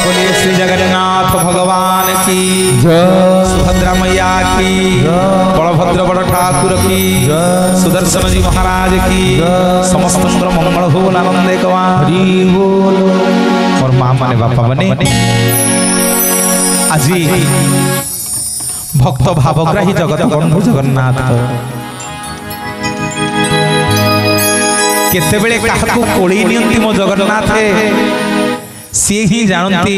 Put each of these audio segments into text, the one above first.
बोलिए श्री जगन्नाथ भगवान की सुभद्रा मैया की बलभद्र बड़ ठाकुर की सुदर्शन जी महाराज की समस्त मंगल हो आनंदे बोल और माँ माने बापा बने आज भक्त भावग्राही जगत बंधु जगन्नाथ केतेबेले काहाकू कोड़ी नियंती मो जगन्नाथ सी ही जानती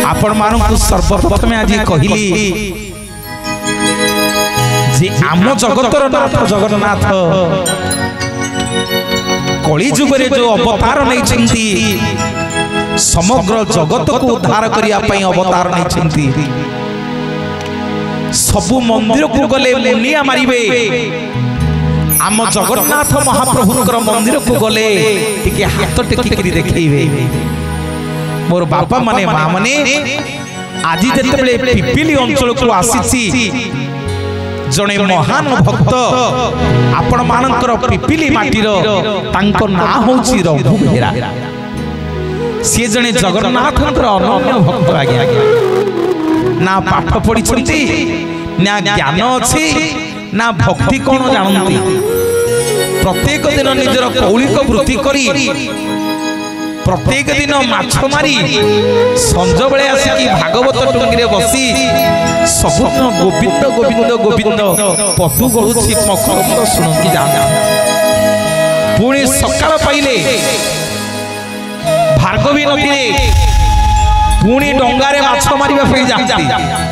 आपण मानू सर्वप्रथम आज कहली जे आम जगतर नाथ जगन्नाथ कली जुगरे जो अवतार नहीं समग्र जगत को उद्धार करने अवतार नहीं सबु मंदिर को गले मुनिया मारिबे आम जगन्नाथ महाप्रभु मंदिर को गले टिके हाथ टेकिक देखिबे मोर बापा माने माँ माने आज जेतेबेले पिपिली अंचल को आसीछि जने महान भक्त आपण मानकर पिपिली माटीर तांको ना होछि रघु बेहेरा सी जने जगन्नाथंकर अनन्य भक्त आज्ञा ना पाठ पढ़ी ना ज्ञान अच्छी ना भक्ति कौन जानती प्रत्येक दिन निजर कौलिक वृत्ति करी प्रत्येक दिन माछ मारी संज बेले आसिकी भागवत टुंगी बसी सबुदिन गोविंद गोविंद गोविंद पटु गलुची मखरंद शुणुकी जाना पुणी सकाळ पाइले भार्गवी नदी पुणी डंगारे माछ मारिबा पे जाती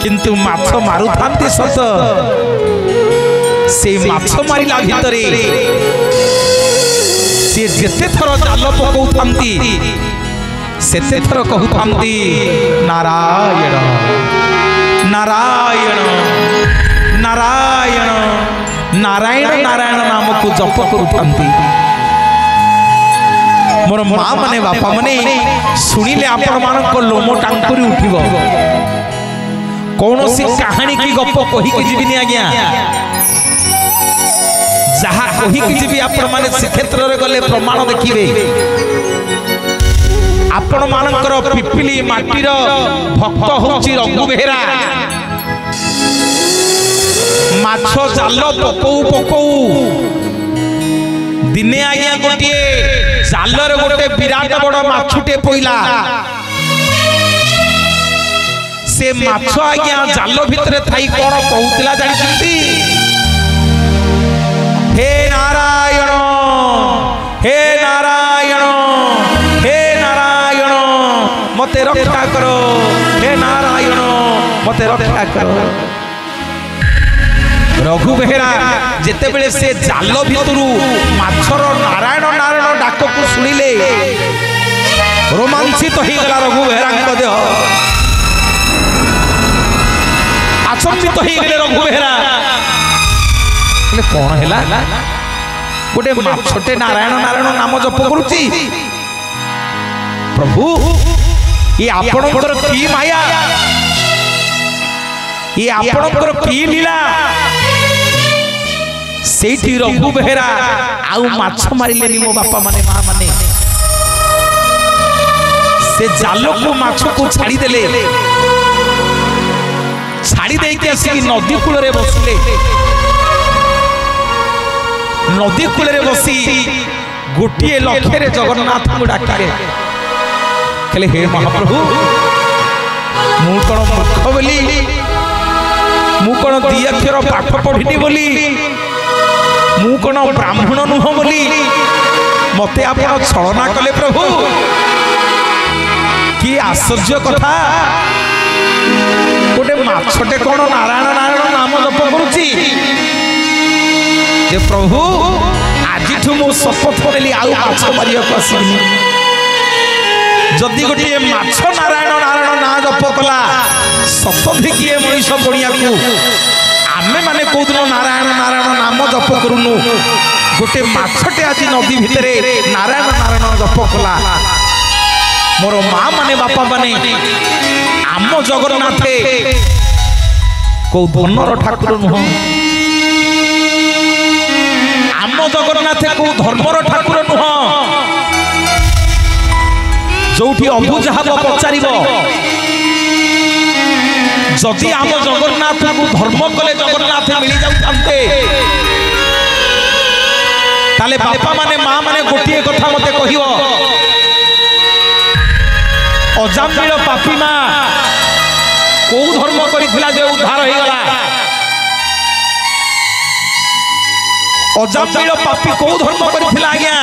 किंतु माछ मारु थांती सत से माछ मारिला भितरे से जेते थर जाल पकौ थांती सेते थर कहू थांती नारायण नारायण नारायण नारायण नारायण नाम को जप करू थांती मोर माँ माने बापा माने सुनिले आपण मानक लोम टांकुरी उठिबो कौन सी कहानी की गप कहीकि जीविनी आज्ञा जहा कहीकि जीवी आपण माने श्रीक्षेत्र रे गले प्रमाण देखिबे आपण मानकर पिपिली माटीर भक्त होची रघु बेहेरा माछ जाल पकऊ पकऊ दिने आज्ञा गोटे जालर गोटे विराट बड़ माछुटे पइला से माछ आज्ञा जाल भितरे थाई कोन कहउतिला जानिसंती हे नारायण हे नारायण हे नारायण मते रक्षा करो हे नारायण मते रक्षा करो रघु बेहेरा जेते बेले से जाल भितरु माछर नारायण नारायण डाक को सुनिले रोमांचित हो गला रघु बेहेरा को देह आचंबित हो गले रघु बेहेरा कौन है गोटे माछटे नारायण नारायण नाम जप करुची प्रभु ये आपणकर की माया ये आपणकर की लीला सेठी रघु बेहेरा आउ माछ मारिले मो बापा माने मां माने से जाल को माछ को छाड़ी देले छाड़ी दे के आसी नदी कूल रे बसले नदी कूल रे बसी गोटे लक्ष्य रे जगन्नाथ को डाके कहले हे महाप्रभु मु कोन मूर्ख बोली मु कोन दी अक्षर पाठ पढ़िनी बोली मु कोन ब्राह्मण नुह बोली मते आपण छलना कले प्रभु कि आश्चर्य कथा गोटे माछटे कोन नारायण नारायण नाम जप करुची जे प्रभु आज मु शपथ नेली आउ माछ मारिया को आसीनी जदि गोटे माछ नारायण नारायण ना जप कला सतधि किए मनीष पड़िया को आमे माने कोदिन नारायण नारायण नाम जप करूनु गोटे माछटे आज नदी भितरे नारायण नारायण जप कला मोर माँ माने बापा माने आम जगन्नाथे को धनर ठाकुर नुह आम जगन्नाथे को धर्मर ठाकुर नुह जोठी अबुझाब पचारिब जदि आम जगन्नाथ को धर्म कले जगन्नाथ मिली जाते ताले बापा माने माँ माने गोटे कथा मते कहियो अजामिल पापी माँ को धर्म करिथिला जे उद्धार हो गला अजामिल पापी को धर्म करिथिला आज्ञा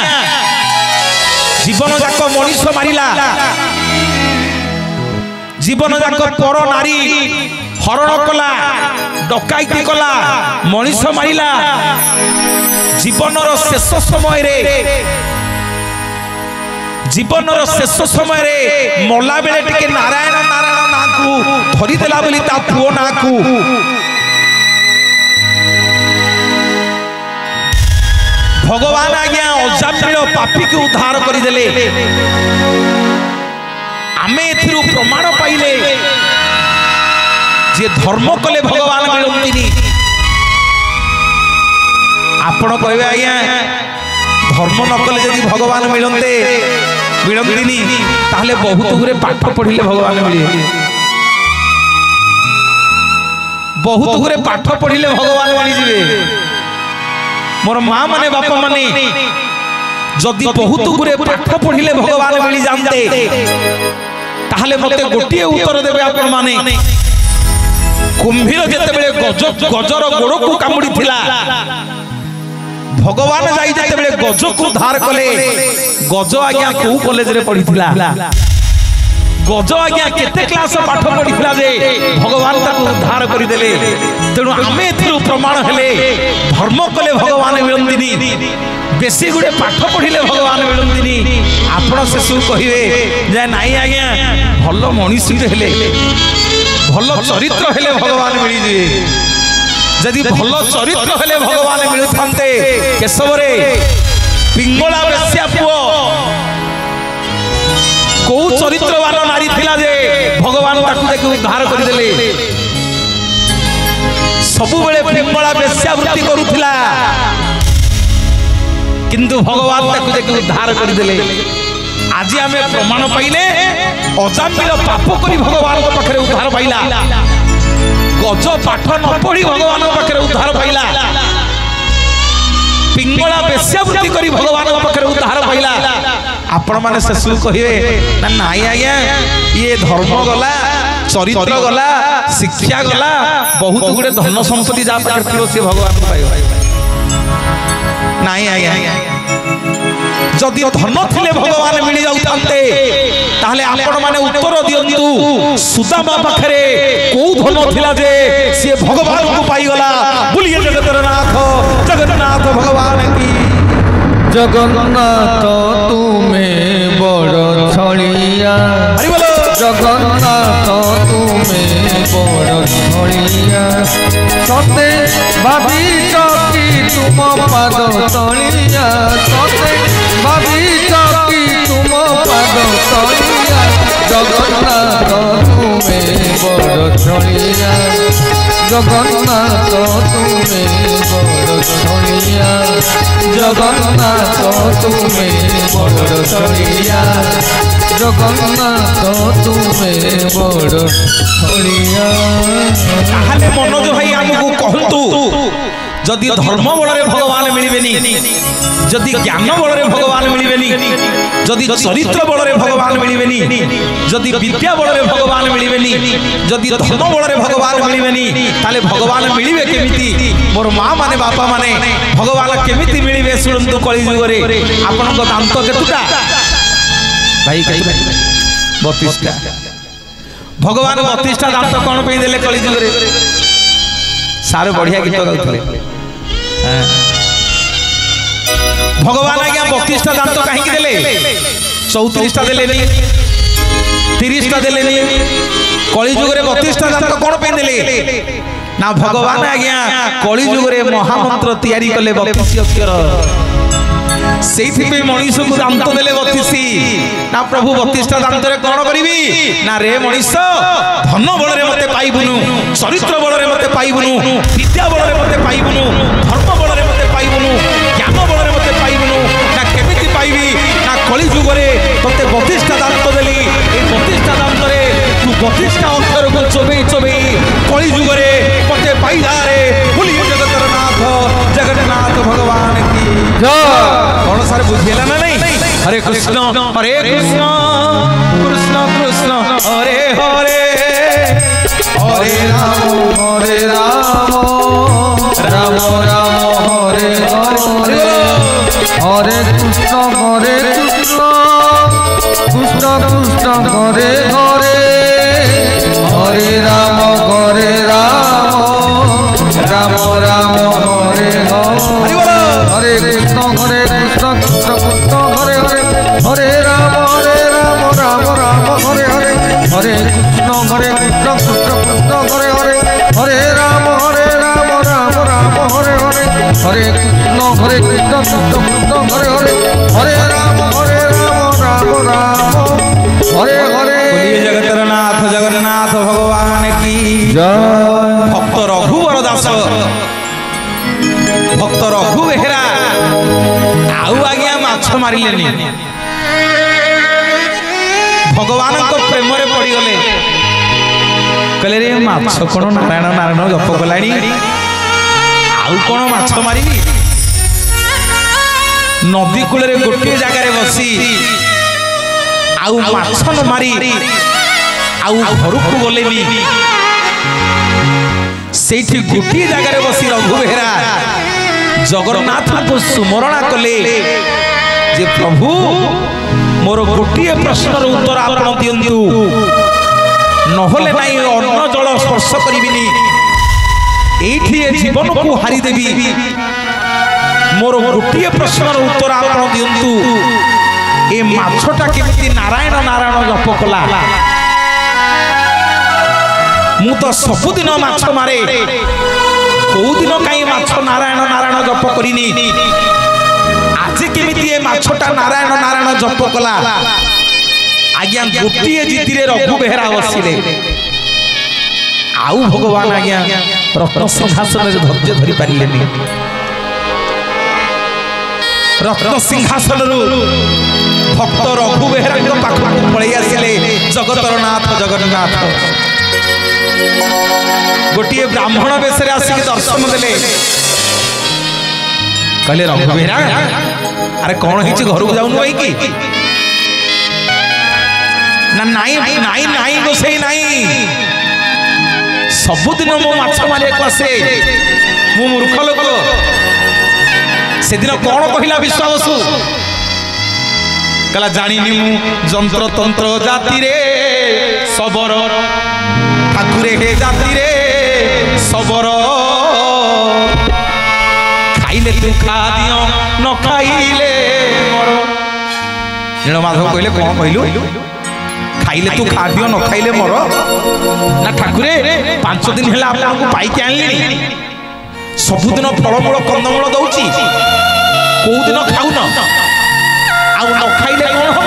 जीवन जाक मनीष मारिला जीवन जाक पर नारी हरण कला डकायती कला मनीष मारिला जीवनर शेष समय रे जीवनर शेष समय रे मला बेले टिके नारायण नारायण ना को धरी देला बोली ता पुओ ना को भगवान आज्ञा अजामिल पापी को उद्धार करि देले आमे एथिरु प्रमाण पाइले जे धर्म कले भगवान मिलंतिनी आपण कहबे आज्ञा धर्म न कले यदि भगवान मिलंते मिलंतिनी ताहले बहुत गुरे पाठ पढ़िले भगवान मिले बहुत गुरे पाठ पढ़िले भगवान मिली जिवे मोर माँ माने बापा माने जदि बहुत गुरे पाठ पढ़िले भगवान मिली जानते ताहले मते गोटे उत्तर देबे आपण माने कुंभीर जेते बेले गजर गोड़ को कामुड़ी थिला भगवान जाई जेते बेले गज को धार कले गज आज्ञा को कॉलेज रे पढ़िथिला गज आज्ञा केते क्लास पाठ पढ़िथिला जे भगवान ताको उद्धार करि देले तेनु आमे एथिरु प्रमाण हेले धर्म कले भगवान मिलंदिनी बेसी गुडे पाठ पढ़िले भगवान मिलंदिनी आपण सेसु कहिवे जे नाही आज्ञा भलो मनीष हेले भलो चरित्र हेले भगवान मिली जे जदि भलो चरित्र हेले भगवान मिलथांते केशव रे पिंगला बेस्या पुओ को चरित्रवान नारी थिला जे भगवान ताकू देखि उद्धार कर देले सबु बेले पिंगला बेश्यावृत्ति करुथिला किंतु भगवान ताकू देखि उद्धार कर देले। आज आमे प्रमाण पाइले अजामिल पाप करी भगवान पाखरे उद्धार पाइला, गज पाठ न पढ़ी भगवान पाखरे उद्धार पाइला, पिंगला बेश्यावृत्ति करी भगवान पाखरे उद्धार पाइला। आपण माने सेसु कहिवे ना नाई आज्ञा ये धर्म गला, चरित्र गला, शिक्षा गला, बहुत गुडे धन संपत्ति जा पाखरे थियो से भगवान पाइबो नाई आज्ञा। जदि धन थिले भगवान मिल जाउतांते ताहले आपण माने उत्तर दियंतु सुदामा पाखरे को धन थिला जे से भगवान को पाई गला। बोलिए जगन्नाथ जगन्नाथ भगवान की। जगन्नाथ तुम्हें बड़ छड़िया, जगन्नाथ तुम्हें बड़ छड़िया, सते भाभी चकी तुम पाद तलिया, सते भाभी चकी तुम पाद तलिया, जगन्नाथ तुम्हें बड़ छड़िया, जगन्नाथ तुम्हें बड़ छड़िया, जगन्नाथ तुम्हें बड़ छड़िया, जगन्नाथ तुम्हें बड़ छड़िया। ताहले मनोज भाई हमकु कहंतु जदि धर्म बଳରେ भगवान मिलिबेनी, जदि ज्ञान बଳରେ भगवान मिलिबेनी, जदि चरित्र बଳରେ भगवान मिलिबेनी, जदि विद्या बଳରେ भगवान मिलिबेनी, जदि धन बଳରେ भगवान मिलिबेनी, ताले भगवान मिलिबे केमिति? मोर मां माने बापा माने भगवान केमिति मिलिबे सुनंतु कली जुगरे। आपनक दांत केतुटा भाई केतुटा? 32टा। भगवान 32टा दांत कोन पे देले कली जुगरे? सारे बढ़िया गीत गाउथले। भगवान आज्ञा 32टा दांत कहीं देले? 34टा देलेनी, 30टा देलेनी। कली जुगरे 32टा दांत कोन पे देले ना? भगवान आज्ञा कली जुगरे महामंत्र तैयारी कले 32 अक्षर, सेइथि पे मनीष को दांत देले 32 ना। प्रभु 32टा दांत रे कोन करिवि ना? रे मनीष धन बଳରେ मते पाइबुनु, चरित्र बଳରେ मते पाइबुनु, विद्या बଳରେ मते पाइबुनु, धर्म बଳରେ मते पाइबुनु, ज्ञान बଳରେ मते पाइबुनु ना। केमिति पाइबि ना? कली जुगरे तते 32टा दांत देली, ए 32टा दांत रे तू 32टा अक्षर को चोबई चोबई कली जुगरे मते पाइला रे। बोलिए जगन्नाथ जगन्नाथ भगवान की जय। कौन सारे बुझेला ना नहीं? हरे कृष्ण कृष्ण कृष्ण हरे हरे, हरे राम राम राम हरे हरे, हरे कृष्ण कृष्ण कृष्ण हरे हरे, हरे राम राम राम हरे हरे, हरे कृष्ण कृष्ण कृष्ण हरे हरे, हरे राम राम राम हरे हरे, हरे कृष्ण कृष्ण कृष्ण हरे हरे, हरे राम राम हरे हरे, हरे कृष्ण कृष्ण कृष्ण हरे हरे, हरे राम राम हरे हरे। बोलिए जगन्नाथ जगन्नाथ भगवान की जय। भक्त रघुवर दास, भक्त रघु बेहेरा आउ आज्ञा माछ मारिलेनी, भगवान को प्रेम रे पड़ी गले। कहले रे माछ कोन नारायण नारायण जप कलानी, आउ कोन माछ मारिबी? नदी कूल रे गोटे जगह रे बसी आउ माछ न मारी आउ घर को गलेनी, सेठी गोटे जगह रे बसी रघु बेहेरा जगन्नाथ को सुमरणा कले जे प्रभु मोर गोटे प्रश्नर उत्तर आपण दियंतु, नहले नाई अन्न जल स्पर्श करिबिनी, एठी जीवन को हारी देबी। मोर गोटे प्रश्नर उत्तर आपण दियंतु, ए माछटा केमिति नारायण नारायण जप कला? मु तो सबुदिन माछ मारे, कौ दिन कहीं माछ नारायण नारायण जप करिनी, आज केमिति ए माछटा नारायण नारायण जप कला? आज्ञा गोटे जितिरे रघु बेहेरा बसिले, आउ भगवान आज्ञा रत्न सिंहासन धैर्य धरी पारे रत्न सिंहासन भक्त रघु बेहरा पाख पलि आसिले जगतर नाथ जगन्नाथ गोटे ब्राह्मण बेश आसिक दर्शन देले कहले रघु बेहरा अरे कौन है घर को जाऊनु भाई कि ना नाई नाई नाई गोसई नाई सबुदिन मो माछ मारे को आसे मु मूर्ख लोक से दिन कौन कहला विश्वासु कहला जानिनी मु जंत्र तंत्र जाति रे सबरो ठाकुरे हे जाति रे सबरो खाइले तू खा दियो न खाइले मोर नीलमाधव कहले कौन कहलु खाइले तू खा दियो न खाइले मोर ना ठाकुरे 5 दिन हेला आपन को पाई के आनली सबुदिन फलमूल कंदमूल दउची को दिन खाऊ न आ न खाइले कौन हम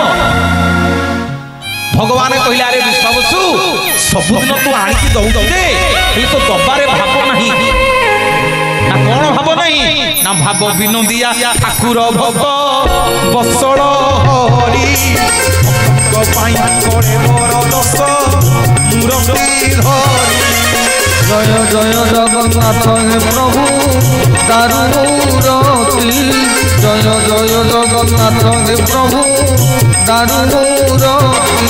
भगवान कहले अरे विश्वासु सबुदिन तू आनी दउ दे तो दबारे भाव नहीं ना कौन भाव नहीं ना भाव विनोदिया ठाकुर भव बसड़ हरि पाई करे मोर दस मुरती धरी जय जय जगन्नाथ हे प्रभु दारुमूरती जय जय जगन्नाथ हे प्रभु दारुमूरती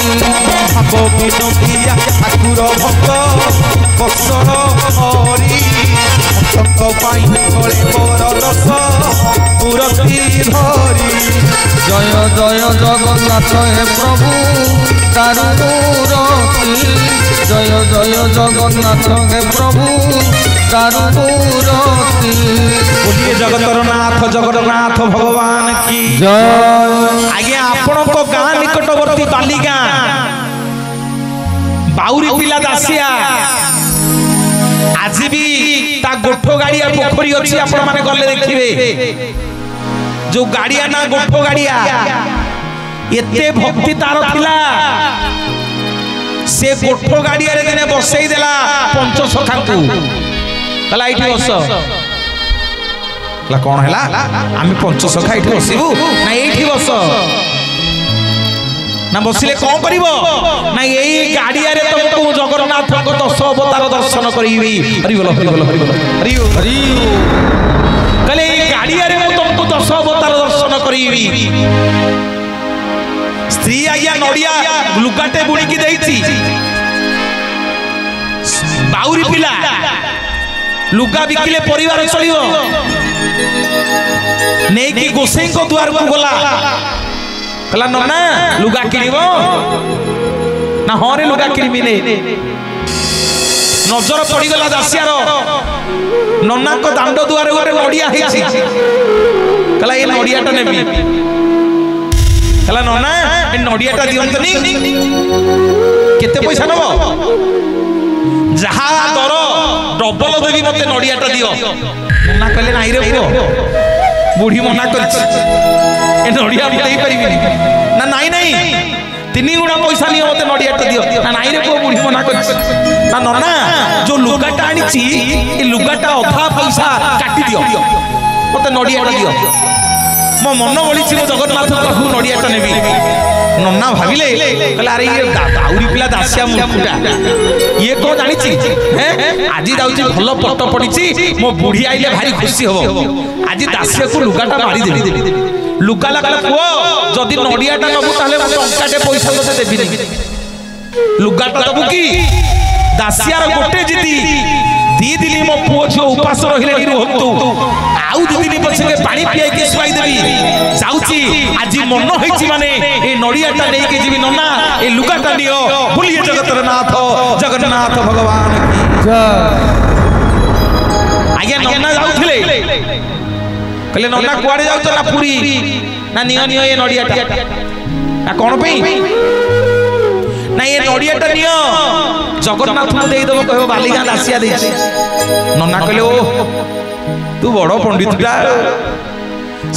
भाव विनोदिया ठाकुर भक्त बसड़ हरि भक्त पाई करे मोर दस मुरती धरी जय जय जगन्नाथ हे प्रभु दारुमूरती जय जय जगन्नाथ हे प्रभु दारुमूरती बोलिए जगतर नाथ जगन्नाथ भगवान की जय आगे आपण को गाँ निकटवर्ती बाली गाँ बाउरी पिला दासिया आज भी ता गोठो गाड़िया पोखरी अच्छी आपण माने गले देखिबे जो गाड़िया ना गोठो गाड़िया एते भक्ति तार थिला से गोठो गाड़िया रे दिने बसई देला पंच सखा को कला इठी बस ला कोन हैला आमी पंच सखा इठी बसिबू ना एठी बस ना बसिले कोन करिवो ना एई गाड़िया रे तुमको जगन्नाथ को 10 अवतार दर्शन करिबी हरि बोल हरि बोल हरि बोल हरि हरि कले एई गाड़िया रे तुमको 10 अवतार दर्शन करिबी स्त्री आज्ञा नड़िया लुगाटे बुणी देती बाउरी पिला लुगा बिकिले परिवार चलियो नहीं कि गोसाई को द्वार को गला कहला नन्ना लुगा किनिबो ना हरे लुगा किनिबी ने नजर पड़ी गला दासियार नन्ना को दांड दुआर गोरे नड़िया हेछि कहला ए नड़ियाटा नेबी कहला नन्ना ए नड़ियाटा दियंतनी केते पैसा नबो जहा दर डबल देवी मते नड़ियाटा दियो नन्ना कहले नाही रे पुओ बुढ़ी मना करछि ए नड़िया देई परिबिनी ना नाही नाही 3 गुणा पैसा लियो मते नड़ियाटा दियो ना नाही रे पुओ बुढ़ी मना करछि ना नन्ना जो लुगाटा आनिछि ए लुगाटा अधा पैसा काटी दियो मते नड़ियाटा दियो मो मन बड़ी मो जगन्नाथ पाखु नड़ियाटा नेबी नन्ना भाविले कहला अरे ये दाउरी पिला दासिया मुकुटा ये को जानिछि हैं आजी दाउची भलो पट पड़िछि मो बुढ़ी आइले भारी खुशी हो आजी दासिया को लुगाटा मारी देबी लुगा लागला पुओ जदी नड़ियाटा नबु ताले मो टंकाटे पैसा तते देबिनी लुगाटा दबु की दासियार गोटे जिदी दी दिली मो पुओ छो उपास रहिले रुहंतु आउ दी दिली पछे पानी पियाई के सुवाई देबी जाउची आजी मन होईची माने ए नड़ियाटा नै के जीवी नन्ना ए लुगाटा दियो बोलिए जगतर नाथ जगन्नाथ भगवान की जय आज्ञा नन्ना जाउथिले कहले नन्ना कुआडे जाउछ ना पुरी ना नियो नियो ए नड़ियाटा ना कोन पई ना ये नड़ियाटा नियो जगन्नाथ को दे देबो कहबो बालिगा दासिया देछि नन्ना कहले ओ तू बड़ पंडितटा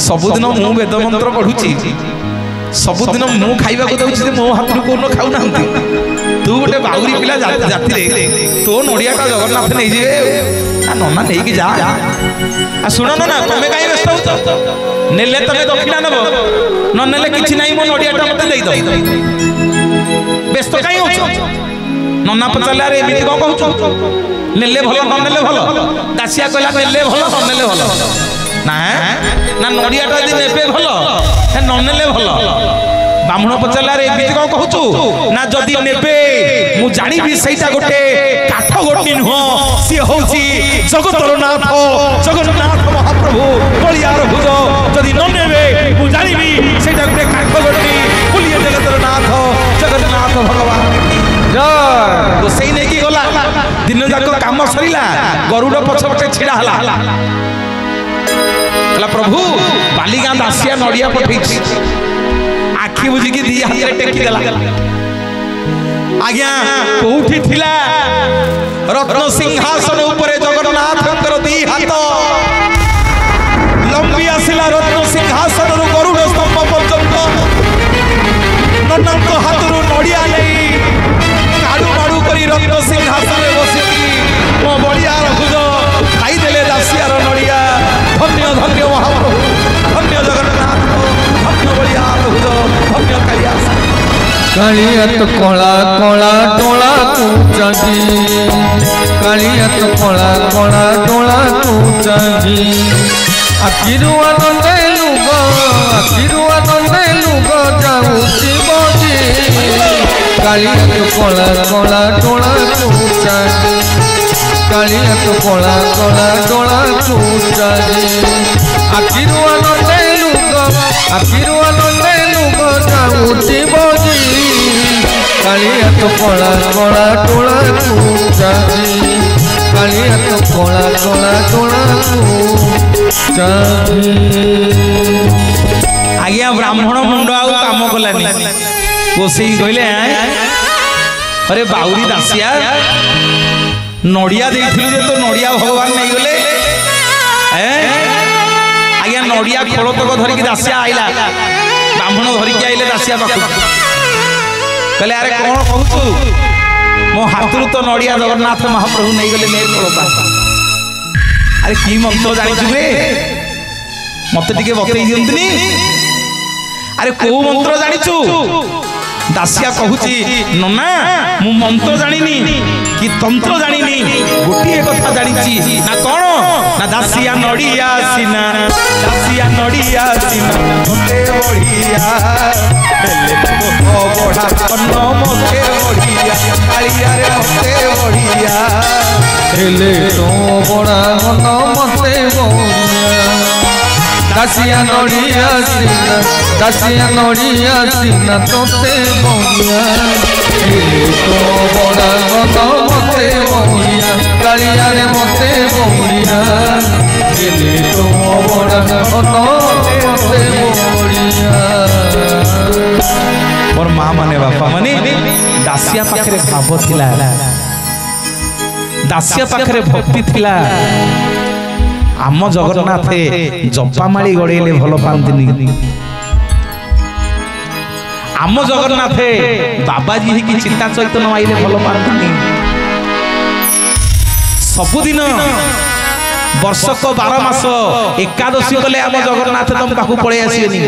सबुदिन मु वेद मंत्र पढ़ुची सबुदिन मु खाइबा को दउछि मो हाथ को खाऊ ना तू गोटे बाउरी पिला जाति रे तो नड़ियाटा जगन्नाथ नहीं जे नना नहीं कि जा आ सुन ना तमे काई व्यस्त हो नेले तमे दक्षिणा नब न नेले किछि नाही मो नड़ियाटा मते देई दो व्यस्त काई हो नना पचाला रे एमिति को कहू नेले भलो न नेले भलो दासिया कहला नेले भलो न नेले भलो ना ना नड़ियाटा दिन एबे भलो न नेले भलो बामुण पचारा एमती कौन कहूँ ना जदि नेबे मु जानी सहीटा गोटे काठ गोटी नुह सी हूँ जगतर नाथ जगन्नाथ महाप्रभु बलियार भुज जदि न नेबे मु जानी सहीटा गोटे काठ गोटी बोलिए जगतर नाथ जगन्नाथ भगवान तो सही नहीं कि गला दिन जाक काम सरिला गरुड़ पछ पछे छिड़ा हला प्रभु बालीगां दासिया नड़िया पठेई आखि बुझिकी दी हाथ टेकी देला आज्ञा कोठी थिला रत्न सिंहासन ऊपर जगन्नाथ दी हाथ लंबी आसिला रत्न सिंहासन रु गरुड़ स्तंभ पर्यंत ननंत हाथरू नड़िया नहीं काडू माडू करी रत्न सिंहासन बसी मो बलिया रखुज खाई देले दासियार नड़िया धन्य धन्य महाप्रभु धन्य जगन्नाथ धन्य बलिया रखुज धन्य कालिया कालिया तो कला कला डोला तू चाही कालिया तो कला कला डोला तू चाही आखिरु आनंदे लुग जाऊची बजी कालिया तो कला कला डोला तू चाही कालिया तो कला कला डोला तू चाही आखिरु आनंदे लुग जाऊची बजी कालिया तो कला कला डोला तू चाही कालिया तो कला कला डोला तू चाही आज्ञा ब्राह्मण मुंड आउ काम कलानी बसई कहले अरे बाउरी दासिया नड़िया देथिलु जे तो नड़िया भगवान नहीं गले आज्ञा नड़िया खोल तक धरिकी दासिया आइला ब्राह्मण धरिकी आइले दासिया पाखु कहले अरे कौन कहू मो हाथरू तो नड़िया जगन्नाथ महाप्रभु नहीं गले नेर खोलता अरे की मंत्र जानिछु रे मते टिके बतई दियंतनी अरे को मंत्र जानिछु दासिया कहूची नना मु मंत्र जानिनी कि तंत्र जानिनी गोटिए कथा जानिची ना कौन ना दासिया नड़िया सीना मते बढ़िया बेले तो बड़ा कन्न मते बढ़िया कालिया रे मते बढ़िया बेले तो बड़ा कन्न मते बढ़िया दासिया नड़िया सीना तोते बढ़िया बेले तो बड़ा कन्न मते बढ़िया कालिया रे मते बढ़िया बेले तो बड़ा कन्न मते बढ़िया मोर माँ माने बापा माने दासिया पाखरे भाव थिला दासिया पाखरे भक्ति थिला आम जगन्नाथे जपामाली गड़ेले भल पांतिनी आम जगन्नाथे बाबाजी की चिंता चैतन्य आइले भल पांतिनी सबुदिन वर्षक 12 मास एकादशी गले आम जगन्नाथ तुम पाखु पड़े आसीनी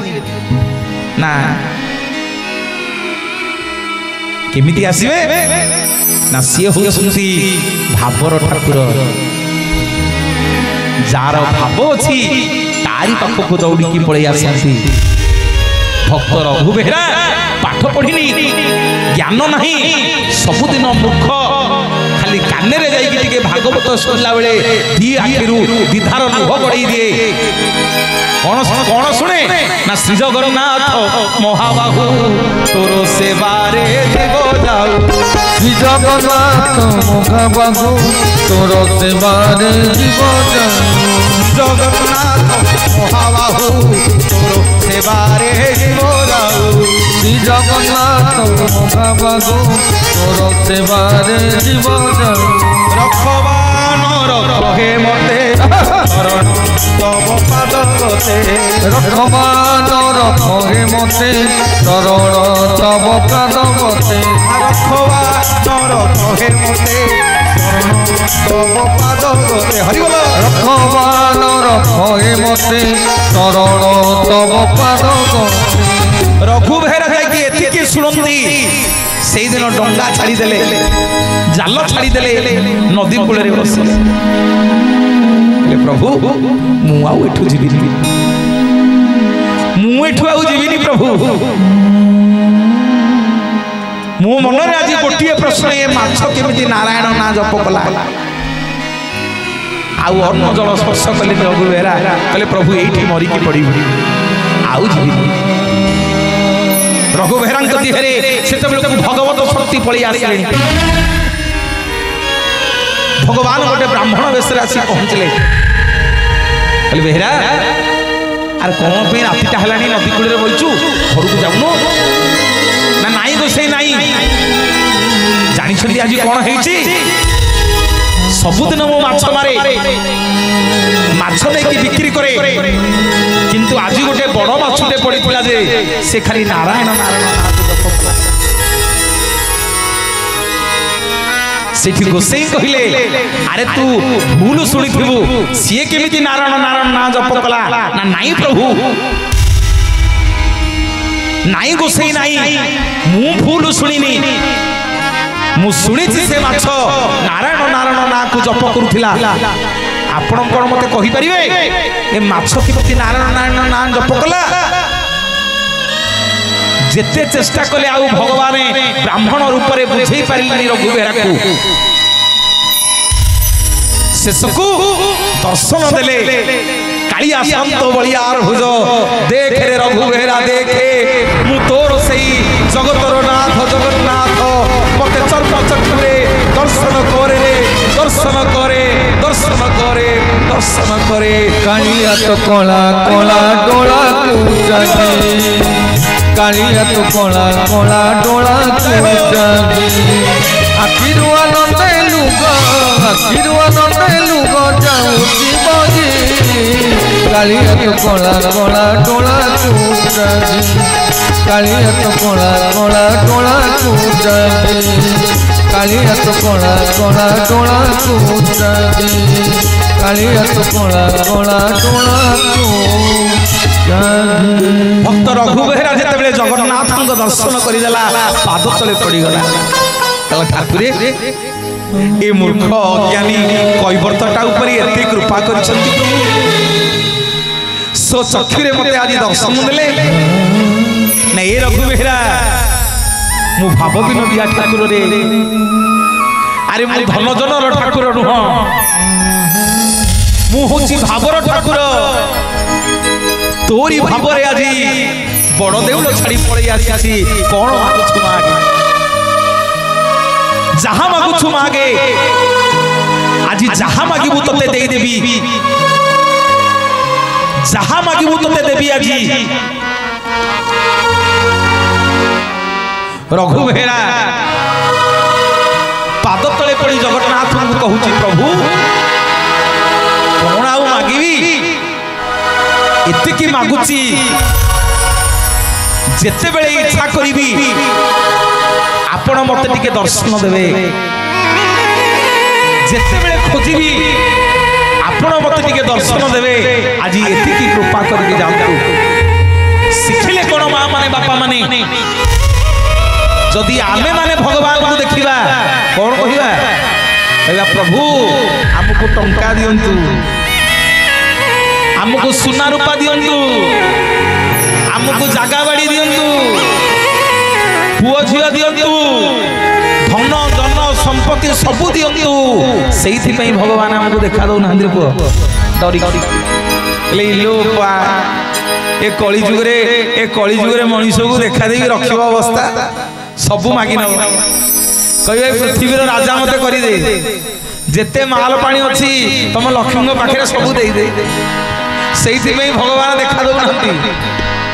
ना केमिति आसीबे ना सिए होउछंती भावर ठाकुर जार भाव अच्छी तारी पाखक दौड़ी पड़े आसती भक्त रघु बेहरा पाठ पढ़िनी ज्ञान नहीं सबुदिन मूर्ख खाली काने रे जाइए भागवत शुणला बेले दी आखिरु दिधार लुह गड़े दिए कौन शुणे ना श्री जगन्नाथ महाबाहु तोर सेवारे जीव जाऊ श्री जगन्नाथ महाबाहु तोर सेवारे जीव जाऊ जगन्नाथ महाबाहु तोर सेवारे जीव जाऊ श्री जगन्नाथ महाबाहु तोर सेवारे जीव जाऊ रखवान रखे मते शरण तब पाद ଗତେ ରଖବାନ ରଖରେ ମତେ ଚରଣ ତବ ପାଦ ଗତେ ରଖବାନ ରଖରେ ମତେ ତବ ପାଦ ଗତେ ହରିବୋଲ ରଖବାନ ରଖରେ ମତେ ଚରଣ ତବ ପାଦ ଗତେ ରଘୁ ବେହେରା ଯାଇକି ଏତିକି ଶୁଣନ୍ତି ସେଇଦିନ ଡଙ୍ଗା ଛାଡ଼ିଦେଲେ ଜାଲ ଛାଡ଼ିଦେଲେ ନଦୀ କୂଳରେ ବସିଲେ ପ୍ରଭୁ ମୁଁ ଆଉ ଏଠୁ ଯିବିନି ପ୍ରଭୁ ମୋ ମନରେ ଆଜି ଗୋଟିଏ ପ୍ରଶ୍ନ ଏ ମାଛ କେମିତି ନାରାୟଣ ନାଁ ଜପ କଲା ଆଉ ଅନ୍ନ ଜଳ ସ୍ପର୍ଶ କଲେ ରଘୁ ବେହେରା କହିଲେ ପ୍ରଭୁ ଏଇଠି ମରିକି ପଡ଼ିବି ଆଉ ଯିବିନି ରଘୁ ବେହେରାଙ୍କ ଦେହରେ ସେତେବେଳକୁ ଭଗବତ ଶକ୍ତି ପଳେଇ ଆସିଲେ ଭଗବାନ ଗୋଟେ ବ୍ରାହ୍ମଣ ବେଶରେ ଆସି ପହଞ୍ଚିଲେ କହିଲେ ବେହେରା ଆରେ କଣ ପାଇଁ ରାତିଟା ହେଲାଣି ନଦୀ କୂଳରେ ବଇଛୁ ଘରକୁ ଯାଉନୁ ନା ନାଇଁ ଗୋସେଇ ନାଇଁ ଜାଣିଛନ୍ତି ଆଜି କଣ ହେଇଛି ସବୁଦିନ ମୁଁ ମାଛ ମାରେ ମାଛ ନେଇକି ବିକ୍ରି କରେ କିନ୍ତୁ ଆଜି ଗୋଟେ ବଡ଼ ମାଛଟେ ପଡ଼ିଥିଲା ଯେ ସେ ଖାଲି ନାରାୟଣ ନାରାୟଣ ସେଠି ଗୋସେଇ କହିଲେ ଆରେ ତୁ ଭୁଲ ଶୁଣିଥିବୁ ସିଏ କେମିତି ନାରାୟଣ ନାରାୟଣ ନାଁ ଜପ କଲା ନା ନାଇଁ ପ୍ରଭୁ ନାଇଁ ଗୋସେଇ ନାଇଁ ମୁଁ ଭୁଲ ଶୁଣିନି ମୁଁ ଶୁଣିଛି ସେ ମାଛ ନାରାୟଣ ନାରାୟଣ ନାଁକୁ ଜପ କରୁଥିଲା ଆପଣ କଣ ମତେ କହିପାରିବେ ଏ ମାଛ କେମିତି ନାରାୟଣ ନାରାୟଣ ନାଁ ଜପ କଲା ଯେତେ ଚେଷ୍ଟା କଲେ ଆଉ ଭଗବାନ ବ୍ରାହ୍ମଣ ରୂପରେ ବୁଝେଇ ପାରିଲେନି ରଘୁ ବେହେରାକୁ ଶେଷକୁ ଦର୍ଶନ ଦେଲେ କାଳିଆ ଶାନ୍ତ ବଳିଆର ଭୁଜ ଦେଖେ ରେ ରଘୁ ବେହେରା ଦେଖେ ମୁଁ ତୋର ସେଇ ଜଗତର ନାଥ ଜଗନ୍ନାଥ ମତେ ଚର୍ମ ଚକ୍ଷୁରେ ଦର୍ଶନ କରେ ଦର୍ଶନ କରେ ଦର୍ଶନ କରେ ଦର୍ଶନ କରେ କାଳିଆ ତ କଳା କଳା ଡୋଳା କୁଚାଗି କାଳିଆ ତ କଳା କଳା ଡୋଳା କୁଚାଗି ଆଖିରୁ ଆନନ୍ଦେ ଲୁଗ ଯାଉଛି ବଜି କାଳିଆ ତ କଳା କଳା ଡୋଳା କୁଚାଗି କାଳିଆ ତ କଳା କଳା ଡୋଳା କୁଚାଗି କାଳିଆ ତ କଳା କଳା ଡୋଳା କୁଚାଗି କାଳିଆ ତ କଳା କଳା ଡୋଳା ଭକ୍ତ ରଘୁ ବେହେରା ଯେତେବେଳେ ଜଗନ୍ନାଥଙ୍କ ଦର୍ଶନ କରିଦେଲା ପାଦ ତଳେ ପଡ଼ିଗଲା ଠାକୁରେ ଏ ମୂର୍ଖ ଅଜ୍ଞାନୀ କୈବର୍ତ୍ତଟା ଉପରେ ଏତେ କୃପା କରିଛନ୍ତି ସୋ ଚକ୍ଷୁରେ ମତେ ଆଜି ଦର୍ଶନ ଦେଲେ ନା ଏ ରଘୁ ବେହେରା ମୁଁ ଭାବ ବିନୋଦିଆ ଠାକୁରରେ ଆରେ ମୁଁ ଧନଜନର ଠାକୁର ନୁହଁ ମୁଁ ହଉଛି ଭାବର ଠାକୁର ତୋରି ଭାବରେ ଆଜି ବଡ଼ ଦେଉଳ ଛାଡ଼ି ପଳେଇ ଆସିଛି କଣ ମାଗୁଛୁ ମାଗେ ଯାହା ମାଗୁଛୁ ମାଗେ ଆଜି ଯାହା ମାଗିବୁ ତତେ ଦେଇଦେବି ଯାହା ମାଗିବୁ ତତେ ଦେବି ଆଜି ରଘୁ ବେହେରା ପାଦ ତଳେ ପଡ଼ି ଜଗନ୍ନାଥଙ୍କୁ କହୁଛି ପ୍ରଭୁ କଣ ଆଉ ମାଗିବି ଏତିକି ମାଗୁଛି ଯେତେବେଳେ ଇଚ୍ଛା କରିବି ଆପଣ ମତେ ଟିକେ ଦର୍ଶନ ଦେବେ ଯେତେବେଳେ ଖୋଜିବି ଆପଣ ମତେ ଟିକେ ଦର୍ଶନ ଦେବେ ଆଜି ଏତିକି କୃପା କରିକି ଯାଆନ୍ତୁ ଶିଖିଲେ କଣ ମା ମାନେ ବାପା ମାନେ ଯଦି ଆମେ ମାନେ ଭଗବାନଙ୍କୁ ଦେଖିବା କଣ କହିବା କହିବା ପ୍ରଭୁ ଆମକୁ ଟଙ୍କା ଦିଅନ୍ତୁ ଆମକୁ ସୁନା ରୂପା ଦିଅନ୍ତୁ ଆମକୁ ଜାଗା ବାଡ଼ି ଦିଅନ୍ତୁ ପୁଅ ଝିଅ ଦିଅନ୍ତୁ ଧନ ଜନ ସମ୍ପତ୍ତି ସବୁ ଦିଅନ୍ତୁ ସେଇଥିପାଇଁ ଭଗବାନ ଆମକୁ ଦେଖା ଦଉନାହାନ୍ତି ପୁଅ ଡରିକି ଏ କଳିଯୁଗରେ ମଣିଷକୁ ଦେଖା ଦେଇକି ରଖିବ ଅବସ୍ଥା ସବୁ ମାଗି ନବ କହିବେ ପୃଥିବୀର ରାଜା ମତେ କରିଦେ ଯେତେ ମାଲ ପାଣି ଅଛି ତମ ଲକ୍ଷ୍ମୀଙ୍କ ପାଖରେ ସବୁ ଦେଇଦେ ସେଇଥିପାଇଁ ଭଗବାନ ଦେଖା ଦଉନାହାନ୍ତି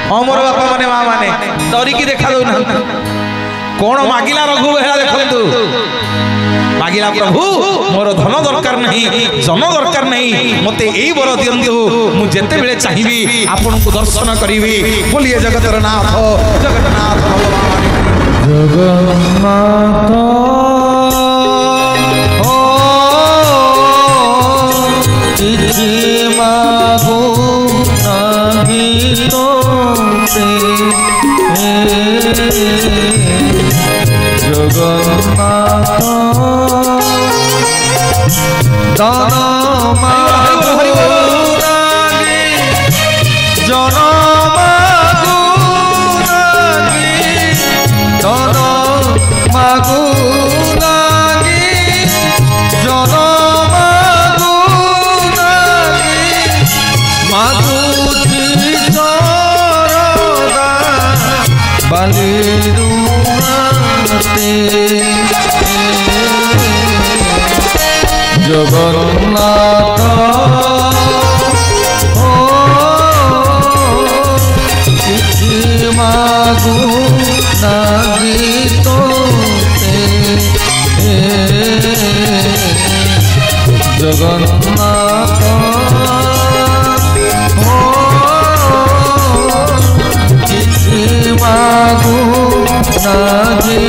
ହଁ ମୋର ବାପା ମାନେ ମା ମାନେ ଡରିକି ଦେଖା ଦଉନାହାନ୍ତି କଣ ମାଗିଲା ରଘୁ ବେହେରା ଦେଖନ୍ତୁ मागिला प्रभु मोर धन दरकार नहीं जन दरकार नहीं मते एई बर दियंतु मु जेते बेले चाहिबी आपन को दर्शन करिवि बोलिए जगतर नाथ जगन्नाथ भगवान जगन्नाथ ओ किछि मागो नाही तोते जगन्नाथ दान मागो नाही जन मागो नाही जन मागो नाही जन मागो नाही मागुची सरदा बालिरुते जगन्नाथ ओ किछि मागु नाही तोते जगन्नाथ ओ किछि मागु नाही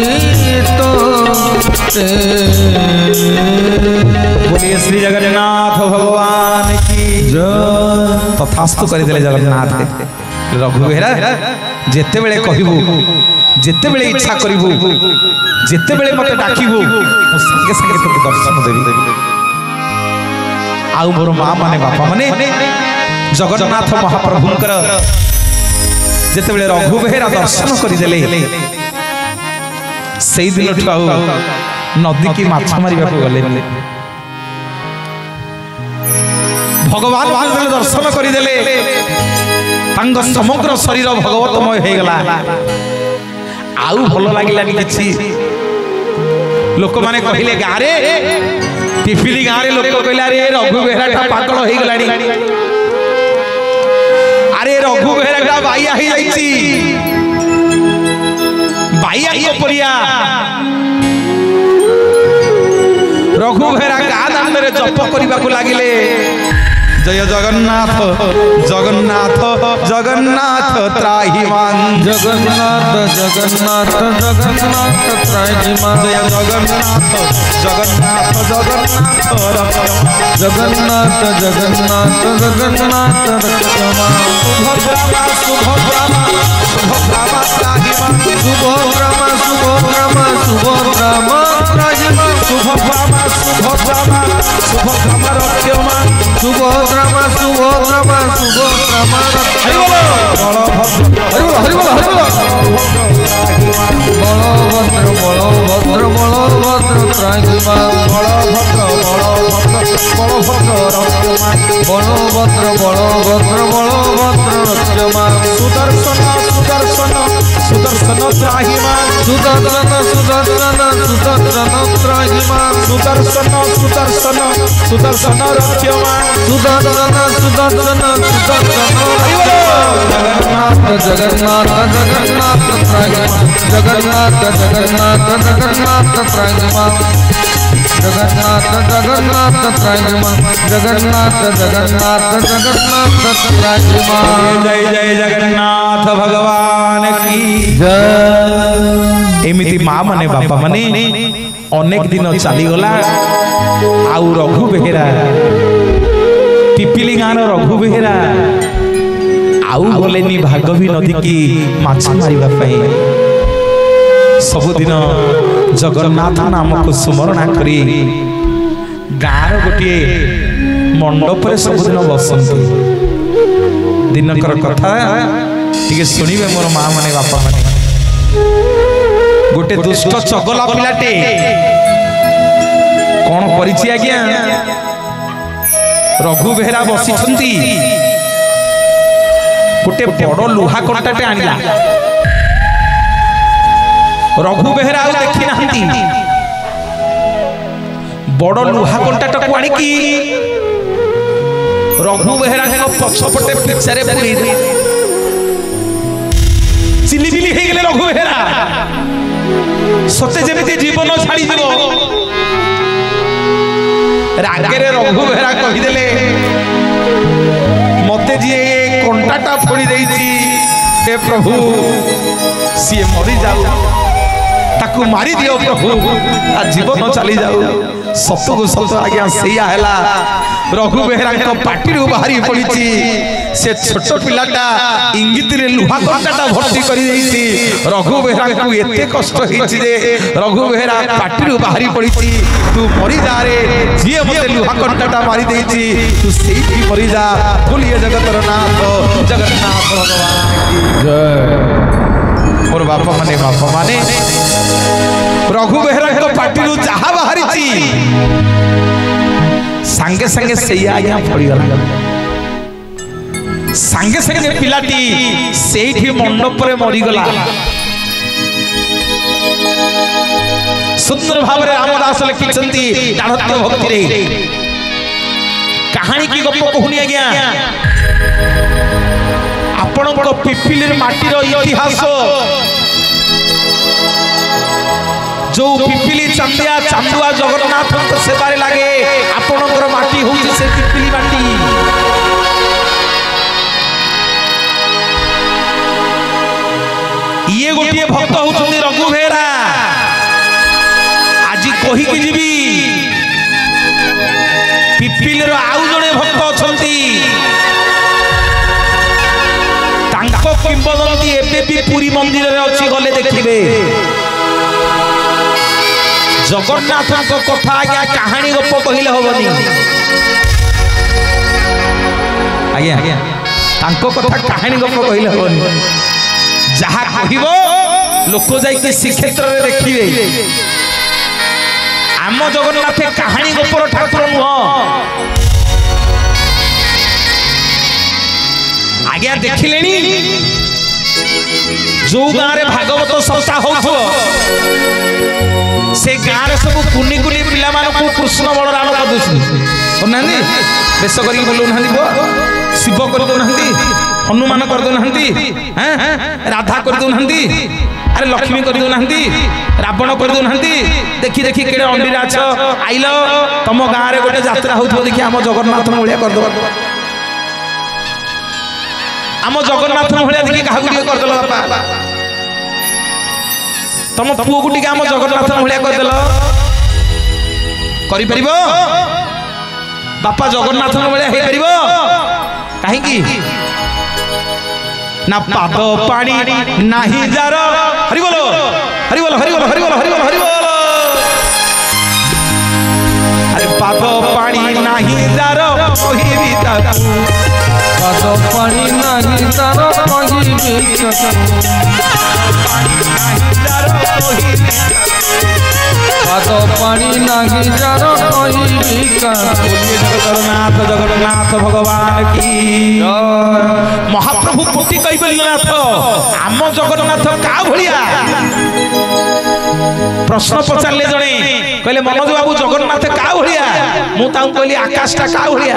तोते। बोलिए श्री जगन्नाथ भगवान की जय। तथास्तु कर दिले जगन्नाथ रघु बेहरा जेते बेले कहबू जेते बेले इच्छा करिवू जेते बेले मते डाकिबू संगे संगे तोके दर्शन देबी आउ मोर मां माने बापा माने जगन्नाथ महाप्रभुंकर जेते बेले रघु बेहरा दर्शन करि देले सेई दिन ठाउ नदी की माछ मारिबा को गले भगवान भगवान दर्शन करदेले समग्र शरीर भगवतमय हो गला आउ भल लगिला किछि लोक माने कहिले गारे टिफिली गारे लोक कहले अरे रघु बेहराटा पागल हो गलानी अरे रघु बेहराटा बाइया हो जाईची बाइया को परिया रघु बेहरा गा दान रे जप करबा को लागिले जय जगन्नाथ जगन्नाथ जगन्नाथ त्राहिमां जगन्नाथ जगन्नाथ जगन्नाथ त्राहिमां जय जगन्नाथ जगन्नाथ जगन्नाथ जगन्नाथ जगन्नाथ जगन्नाथ रक्षमा शुभग्रामा शुभग्रामा शुभग्रामा त्राहिमां शुभग्रामा शुभग्रामा शुभग्रामा त्राहिमां शुभग्रामा शुभग्रामा शुभग्रामा रक्षमा शुभग्रामा शुभग्रामा शुभग्रामा रक्षमा हरि बोल बलभद्र बलभद्र बलभद्र त्राहिमां बलभद्र रक्षमा बलभद्र बलभद्र बलभद्र रक्षमा सुदर्शन सुदर्शन सुदर्शन त्राहिमां सुदर्शन सुदर्शन सुदर्शन त्राहिमां सुदर्शन सुदर्शन सुदर्शन रक्षमा सुदर्शन सुदर्शन सुदर्शन जगन्नाथ जगन्नाथ जगन्नाथ त्राहिमां जगन्नाथ जगन्नाथ जगन्नाथ त्राहिमां जगन्नाथ जगन्नाथ त्राहिमां जगन्नाथ जगन्नाथ जगन्नाथ त्राहिमां जय जय जगन्नाथ भगवान की जय। एमिति मां माने बापा माने अनेक दिन चली गला आउ रघु बेहेरा पिपिली गान रघु बेहेरा आउ गलेनी भागवी नदी की माछ मारिबा पई सबुदिन जगन्नाथ नाम को स्मरण करी गाँव गोटे मंडप सबुदिन बसंती दिनकर कथा टिके सुनिबे मोर मां माने बापा माने गोटे दुष्ट चगला पिलाटे कौन करिछि आज्ञा रघु बेहरा बसिछंती गोटे बड़ लुहा कंटाटे आनिला रघु बेहरा देखी नांती बड़ लुहा कंटाटा को आनिकी रघु बेहरा पछपटे पिछारे पुरी चिलिबिली हे गेले रघु बेहरा सते जेमिति जीवन छाड़ी जीव ରାଗରେ ରଘୁ ବେହେରା କହିଦେଲେ ମତେ ଯିଏ କଣ୍ଟାଟା ଫୋଡ଼ି ଦେଇଛି हे प्रभु सी मरी जाऊ ताकू मारी दियो प्रभु आ जीवन चली जाऊ सत को सत आज्ञा सैया हैला रघु बेहरा पार्टी बाहरी पड़ी से छोट पिलाटा इंगित रे लुहा कंटाटा भर्ती करी देइछि रघु बेहरा को एते कष्ट हिछि जे रघु बेहरा पार्टी बाहरी पड़ी तू मरी जा रे जिए मते लुहा कंटाटा मारी देइछि तू सेठी मरी जा बोलिए जगतर नाथ जगन्नाथ भगवान की जय मोर बापा माने रघु बेहरा को पार्टी जहा बाहरी सांगे सांगे सैया आज्ञा पड़ी गला सांगे सांगे पिलाटी सेठी मंडप रे मरी गला सुंदर भाव रे रामदास लिखिसंती दानत्य भक्ति रे कहानी की गप कहूनी आज्ञा आपण को पिपिलिर माटी रो इतिहास जो पिपिली चंदिया चांदुआ जगन्नाथ को सेवारे लागे आपणकर माटी होउछि से पिपिली माटी ये गोटे भक्त होउछन्ती रघु बेहरा आज कहि कि जीवी पिपिली रो आउ जणे भक्त अछन्ती तांको किंबदंती एबे भी पुरी मंदिर रे अछि गले देखिबे जगन्नाथ को कथा आज्ञा कहानी गप कहले होबनी आज्ञा तांको कथा कहानी गप कहले होबनी जहा कहिबो लोक जाई के श्रीक्षेत्र रे देखिबे आम जगन्नाथ कहानी गपर ठाकुर नुह आज्ञा देखिलेनी जो गाँव रे भागवत सप्ताह होथो से गाँव रे सब कुनी कुनी पिला मानकु कृष्ण बलराम कदुसु कोनानी बेस करी बोलु नहंदी बो शिव कर दो नहंदी हनुमान कर दो नहंदी हैं राधा कर दो नहंदी अरे लक्ष्मी कर दो नहंदी रावण कर दो नहंदी देखि देखि केडे अंडीरा छ आइलो तम गाँव रे गोटे यात्रा होथो देखि हम जगन्नाथ भलिया कर दो आम जगन्नाथ भलिया देखि काहा गुडी कर देलो बापा तम पुओ को टिके आम जगन्नाथ भलिया कर देलो करि परिबो बापा जगन्नाथ भलिया हे परिबो काहे की ना पाद पानी नाही जार हरि बोलो हरि बोलो हरि बोलो हरि बोलो हरि बोलो हरि बोलो अरे पाद पानी नाही जार कहिबी ताकू पाद पानी नाही जार कहिबी पाद पानी नाही जार कहिबी जगन्नाथ जगन्नाथ भगवान की महाप्रभु कोटि कहि बोलनाथ आम जगन्नाथ का भलिया प्रश्न पचारले जणे कहले मनोज बाबू जगन्नाथ का भलिया मु ताऊ कहली आकाशटा का भलिया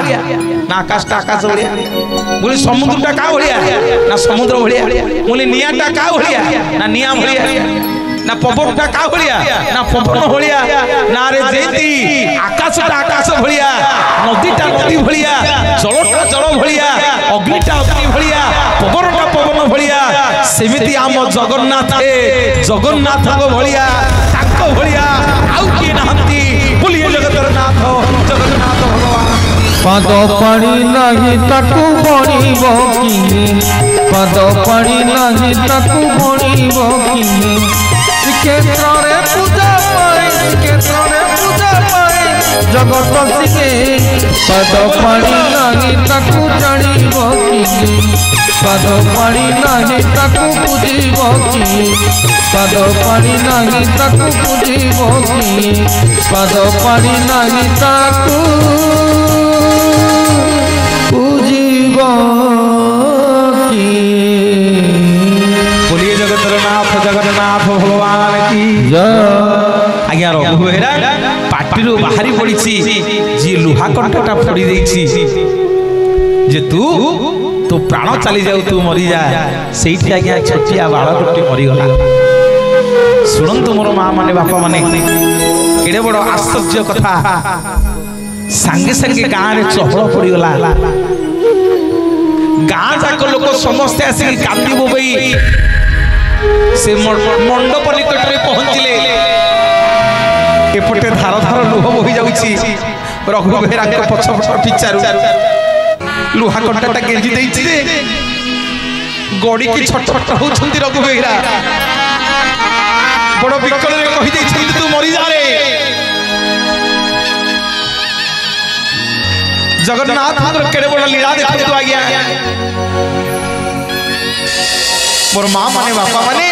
ना आकाशटा आकाश भलिया बोली समुद्रटा का भलिया ना समुद्र भलिया बोली नियाटा का भलिया ना निया भलिया ना पवनटा का भलिया ना पवन भलिया ना रे जेती आकाशटा आकाश भलिया नदीटा नदी भलिया जलटा जल भलिया अग्निटा अग्नि भलिया पवनटा पवन भलिया सेमिति आम जगन्नाथ जगन्नाथ को भलिया ताको भलिया आउ की नहंती बोलिए जगतर नाथ जगन्नाथ भगवान पाद पानी नाही ताकू बणिबो किने पाद पानी नाही ताकू बणिबो किने श्रीक्षेत्र रे पूजा पाए श्रीक्षेत्र रे पूजा पाए जगत सिके पाद पानी नाही ताकू जानिबो किने पाद पानी नाही ताकू पूजिबो किने पाद पानी नाही ताकू पूजिबो किने पाद पानी नाही ताकू बोलिए जगन्नाथ जगन्नाथ भगवान की आज्ञा रघु बेहरा पार्टी बाहरी पड़ी जी लुहा कंटाटा फोड़ी देछि जे तू तो प्राण चली जाऊ तू मरी जा सेठी आज्ञा छटिया बालकटी मरी गला सुनंतु मोर माँ माने बापा माने केड़े बड़ आश्चर्य कथा सांगे सांगे गाँव में चहल पड़गला गाँ जाक लोक समस्ते आसिक कांदी बोबई से मंडप निकट में पहुंचले एपटे धार धार लुह बोही जाउछि रघु बेहरा पछपट पिचारू लुहा कंटाटा गेंजी देइछि रे गड़ी की छटछट होउछंती रघु बेहरा बड़ विकल रे कहि देइछि तू मरि जा रे जगन्नाथ केड़े बड़ लीला देखु तू आज्ञा मोर माँ माने बापा माने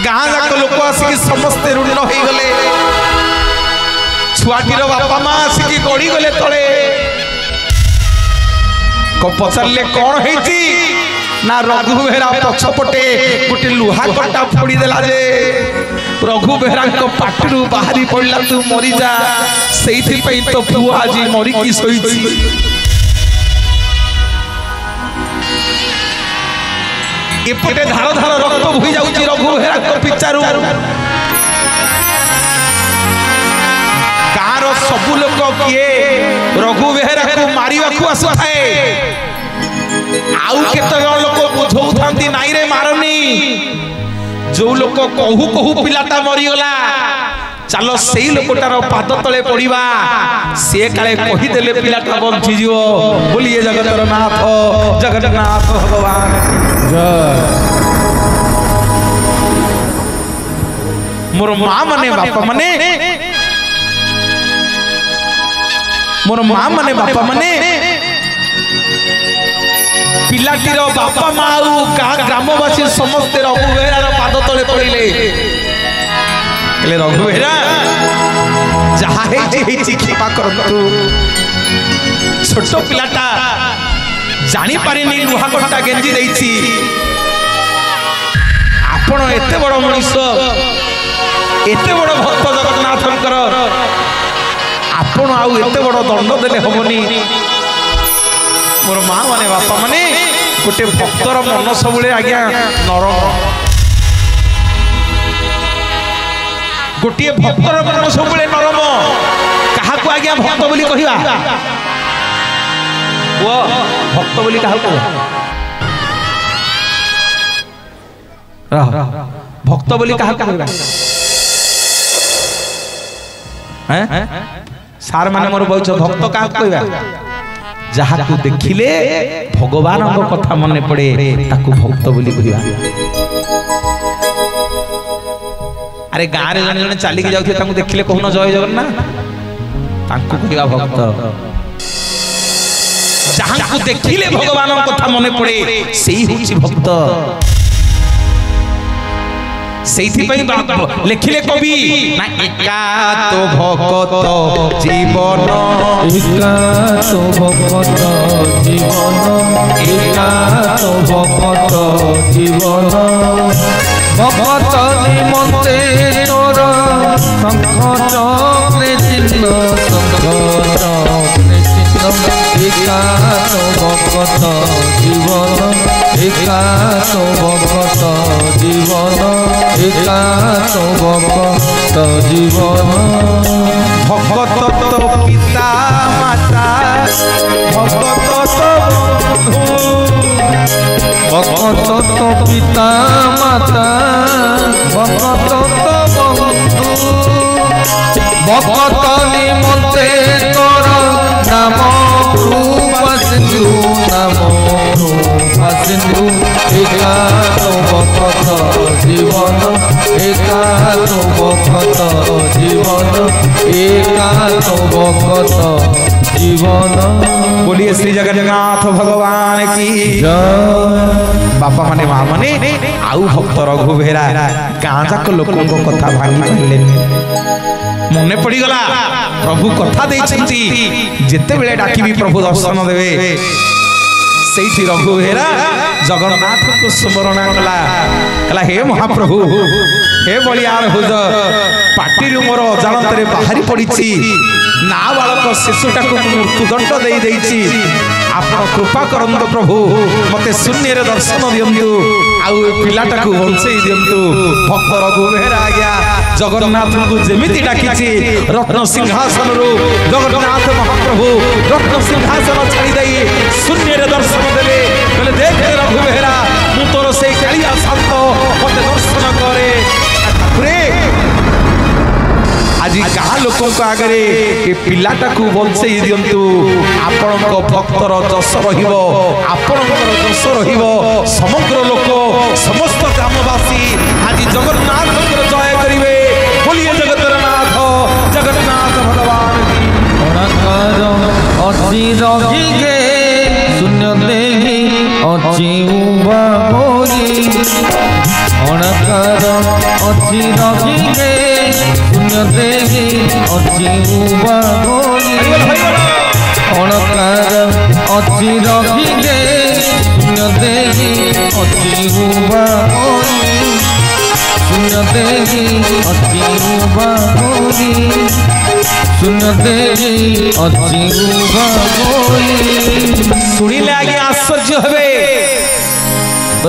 गाँ जाक लोक आसिक समस्ते ऋण हो गले छुआटीर बापा माँ आसिक गड़ी गले तले पचारे कौन है ना रघु बेहरा पछपटे गोटे लुहा कटा फोड़ी देला जे रघु बेहरा पाटरू बाहरी पड़ला तू मरी जा से तो पुआ आज मरिकी शोची एपटे धार धार रक्त बोही जाउछि रघु बेहरा पिचारू गाँव सबू लोक किए रघु बेहरा को मारिबा को आसुथाए आउ केते लोक बुझौथांती नाई रे मारनी जो लोक कहू कहू पिलाटा मरिगला चलो से लोकटार पाद तले पड़िबा से काले कही देले पिलाटा बंची जीव बोलिए जगतर नाथ जगन्नाथ भगवान जय मोर माँ माने बापा माने मोर माँ माने बापा माने पिलाटीर बापा माँ ग्रामवासी समस्ते रघु बेहरार पाद तले पड़िले रघु बेहरा जहा कृपा करतु छोट पिलाटा जानी पारिनी लुहा कटा गेंजी देइछि आपण एते बड़ मनुष्य एते बड़ भक्त जगन्नाथंकर आपण आउ एते बड़ दंड देले हबनी मोर माँ माने बापा माने गोटे भक्तर मन सबुले आज्ञा नरम गोटे भक्तर मन सबुले नरम क्या आज्ञा भक्त बोली कहवा वो भक्त बोली क्या भक्त बोली क्या कहवा सार माने मोर बहुत भक्त क्या कहवा जहा को देखिले भगवान को कथा मन पड़े ताकू भक्त बोली कहवा अरे गाँव में जन चलिक जाऊे देखिले कहून जय जगन्नाथ तांकू कहवा भक्त जहा को देखिले भगवान कथा मन पड़े से भक्त लिखिले कवि ना एका तो भक्त जीवन एका तो भक्त जीवन एका तो भक्त जीवन भक्त निमंते तोर शंख चक्रे चिन्ह शंख चक्रे चिन्ह एका तो भक्त जीवन एका तो भक्त जीवन एका तो भक्त जीवन भक्त तो पिता माता भक्त तो भक्त तो पिता माता भक्त तो बंधु भक्त निमंते तोर नाम रूप सिंधु नाम रूप सिंधु एका तो भक्त जीवन एका तो भक्त जीवन एका तो भक्त जीवन बोलिए श्री जगन्नाथ भगवान की जय। बापा माने माँ माने आउ भक्त रघु बेहरा गाँ जाक लोकों कथा भांगी पारे मने पड़गला प्रभु कथा देइछंती जेते बेले डाकिबी प्रभु दर्शन देवे सेठी रघु बेहरा जगन्नाथ को स्मरण कला कला हे महाप्रभु हे बलियार हुज पाटी मोर अजाणत बाहरी पड़ी नाबालक शिशुटा को मृत्युदंड दे देइछि आप कृपा करंतु प्रभु मते शून्य दर्शन दियंतु आउ पिलाटा को बंचई दियंतु भक्त रघु बेहरा आज्ञा जगन्नाथ को जेमिति डाकिछि रत्न सिंहासन रु जगन्नाथ महाप्रभु रत्न सिंहासन छाड़ी दई शून्य रे दर्शन देले कहले देख रघु बेहरा मु तोर से कालिया संत मते दर्शन करे ठाकुरे आज गाँ लोकों आगे ये पिलाटा को बंचे दिंतु आपण भक्तर जस रपर जस समग्र लोक समस्त ग्रामवासी आज जगन्नाथ जय करेंगे बोलिए जगतर नाथ जगन्नाथ भगवान गे शून्य देही अच्छी अणकार अच्छी रखिगे शून्य देही अच्छी अणकार अच्छी रखिगे शून्य देही अच्छी शून्य देही अच्छी शून्य देही अच्छी शुणिले आगे आश्चर्य हे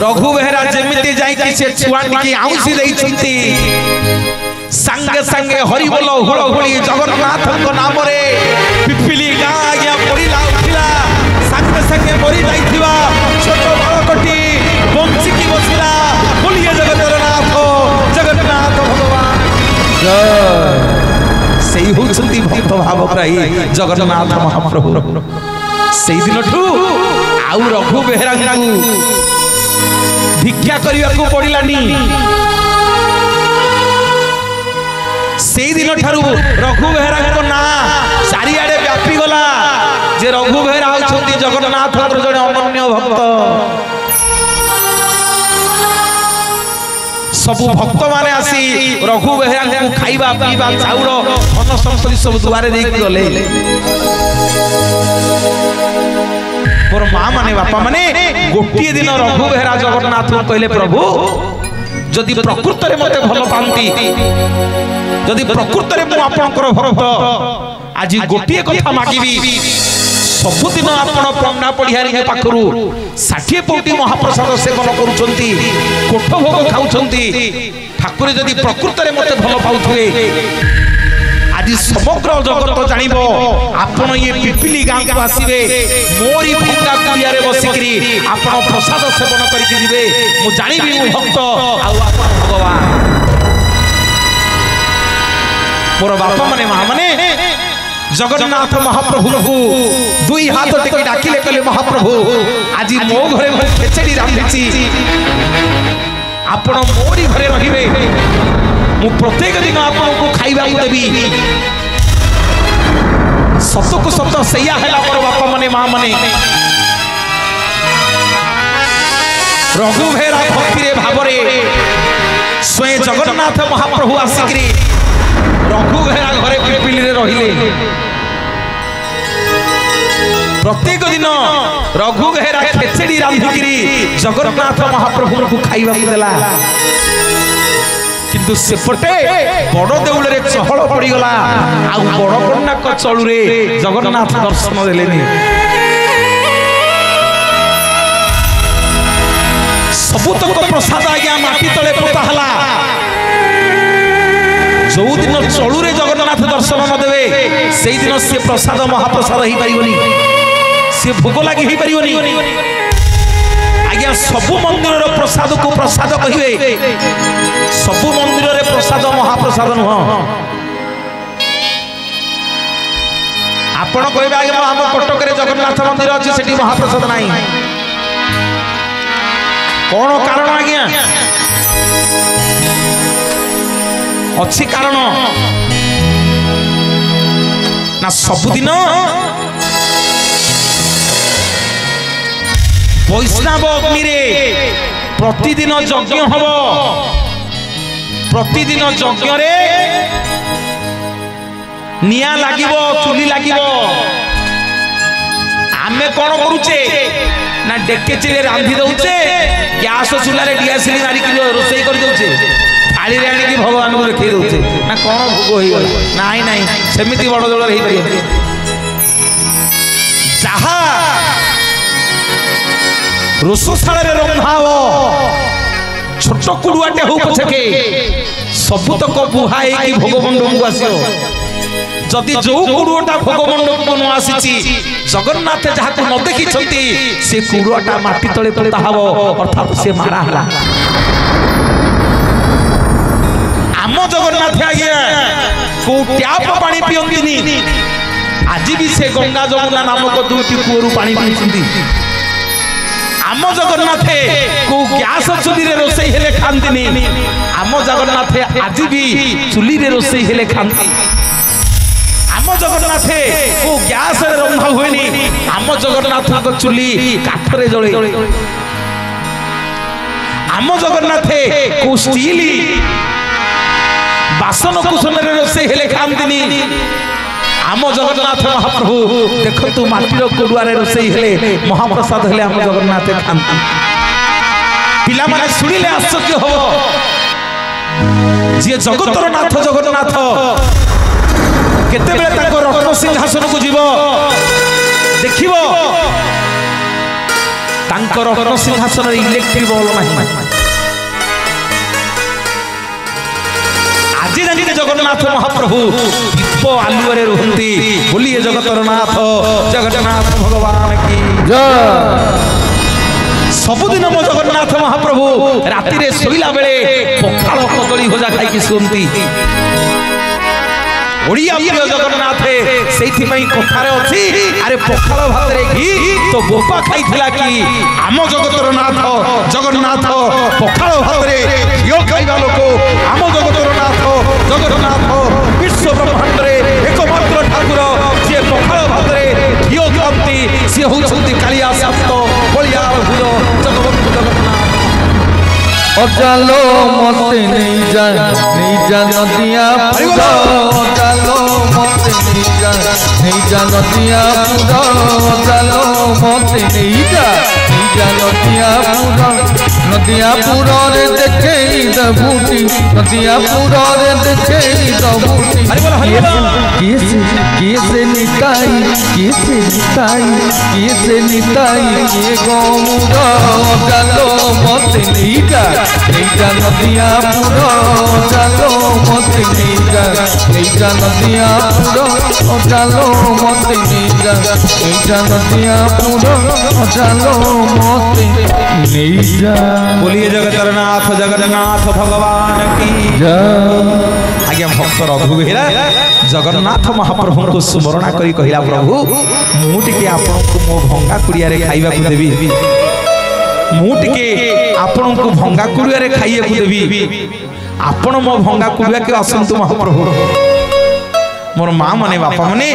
रघु बेहरा जेमिति जाई से छुआटी की आउसी देइछंती संगे संगे हरि बोल हुड़हुड़ी जगन्नाथ नाम रे पिपिली गाँ आज्ञा पड़िला उठिला संगे संगे मरी जाइथिबा छोट बड़कटी बंचिकी बसिला बोलिए जगन्नाथ जगन्नाथ भगवान सेई होछंती भक्त भाव प्रायी जगन्नाथ महाप्रभु सेई दिनठू आउ रघु बेहरा भिक्षा करने को पड़ानी से दिन ठारू रघु बेहरा ना चारिआडे व्यापी गला जे रघु बेहरा होती जगन्नाथ जड़े अनन्य भक्त सबु भक्त माने आसी रघु बेहरा को खाइबा पीबा चाउल धन संपत्ति सब दुआरे देख गले मोर माँ माने बापा माने गोटे दिन रघु बेहरा जगन्नाथ कहले प्रभु जदि प्रकृत रे मते भल पांती जदि प्रकृत रे मु आपनकर भक्त आज गोटे कथा मागिबी सबुदिन आपण पंडा पढ़ियारी के पाखरु 60 पौटी महाप्रसाद सेवन करूछंती कोठ भोग खाउछंती ठाकुर जदि प्रकृत रे मते भल पाउथुए आज समग्र जगत जानिब आपण ये पिपिली गाँ को आसीबे मोरी भंगा कुड़िया रे बसिकरी आपण प्रसाद सेवन करके दिबे मु जानिबी मु भक्त आ आपण भगवान मोर बापा माने मां माने जगन्नाथ महाप्रभु को दुई हाथ टेकी डाकिले कहले महाप्रभु आज मो घरे मो खेचड़ी रांधिची आपण मोरी घरे रहिबे मु प्रत्येक दिन आपको खाइबा को देबी सत को सत सैया हैला पर बापा माने मां माने रघु बेहरा भक्ति रे भाव रे स्वयं जगन्नाथ महाप्रभु आसिकरी रघु बेहरा घरे पिपिली रे रहिले प्रत्येक दिन रघु बेहरा खेचड़ी रांधिकरी जगन्नाथ महाप्रभु को खाइबा को देला किंतु सेपटे बड़ देउल रे चहल पड़ी गला आ बड़ कन्या को चलु रे जगन्नाथ दर्शन देलेनी सबुतक प्रसाद आज्ञा माटी तले पोता हला जो दिन चलु रे जगन्नाथ दर्शन न देवे सेई दिन से प्रसाद महाप्रसाद ही परिबनी से भोग लागि ही परिबनी आज्ञा सबु मंदिर रो प्रसाद को प्रसाद कहिवे सबु मंदिर रे प्रसाद महाप्रसाद नुह आपण कहबे आज्ञा हम कटक रे जगन्नाथ मंदिर अछि सेठी महाप्रसाद नाही कोन कारण आज्ञा अछि कारण ना सबुदिन वैष्णव अग्नि रे प्रतिदिन यज्ञ हब प्रतिदिन यज्ञ रे निया लागिबो चुली लागिबो आमे कोन करूचे ना डेकेची रे रांधी दउचे गैस चूल्हा रे डियासिली मारी कि रोसई कर दउचे थाली रे आनी कि भगवान को रखी दउचे ना कोन भोग होई गला नाही नाही सेमिति बड़ जोड़ रही परियो जहा रोसशाला रे रंधाओ छोट कुड़ुआटे हो पछके सबुतक बुहाई कि भोगमंडप को आसियो जदि जो कुड़ुटा भोगमंडप को न आसी जगन्नाथ जहाँ को न देखी से कुड़ुटा माटी तले पोता हबो अर्थात से मारा हला आम जगन्नाथ आज्ञा को ट्याप पानी पियंतिनी आज भी से गंगा जमुना नामक दुईटी कूअरु पानी पिउछंती आम जगन्नाथ को गैस चुली रे रोसई हेले खांतिनी आम जगन्नाथ आज भी चुली रे रोसई हेले खांती आम जगन्नाथ को गैस रे रंधा हुएनी आम जगन्नाथ को चुली काठ रे जळे आम जगन्नाथ को स्टील बासन कुसन रे रोसई हेले खांतिनी आम जगन्नाथ महाप्रभु देखतु माटीर कुडुआरे रोसई हेले महाप्रसाद हेले आम जगन्नाथ खांती पिला माने सुनिले आश्चर्य हो जे जगतर नाथ जगन्नाथ केते बेले ताको रत्न सिंहासन को जीव देखिबो तांको रत्न सिंहासन रे इलेक्ट्रिक बल्ब नाही आज जानि जगन्नाथ महाप्रभु दीप आलुरे रुहंती बोलिए जगतर नाथ जगन्नाथ भगवान की जय सबुदिन मो जगन्नाथ महाप्रभु राति रे सोइला बेले पखाल कदली भजा खाई की सुनती ओडिया प्रिय जगन्नाथ सेठी पई कथारे अछि अरे पखाल भात रे घी तो बोपा खाइथिला कि आम जगतर नाथ जगन्नाथ पखाल भात रे घियो खाइबा लोक आम जगतर नाथ जगन्नाथ विश्व ब्रह्मांड रे एकमात्र ठाकुर जे पखाल भात रे घियो खांती से होउछंती कालिया सप्त बलिया भूल जगवंत जगन्नाथ अचालो मते नहीं जा नदिया पूरा अचालो मते नहीं जा नदिया पूरा अचालो मते नहीं जा नदिया पूरा रे देखे दबूटी नदिया पूरा रे देखे दबूटी कैसे निताई के गोमुरा अचालो मते नहीं जा नदिया पूरा चलो मत नहीं जा नदिया पूरा चलो मत नहीं जा नदिया पूरा चलो मत नहीं जा बोलिए जगन्नाथ जगन्नाथ भगवान की जय आज्ञा भक्त रघु बेहरा जगन्नाथ महाप्रभु को स्मरण करी कहिला प्रभु मु टिके आपन को मो भंगा कुड़िया रे खाइबा को देबी मु टिके आपन को भंगा कुड़िया रे खाइए को देबी आपन मो भंगा कुड़िया के असंतु महाप्रभु मोर माँ माने बापा माने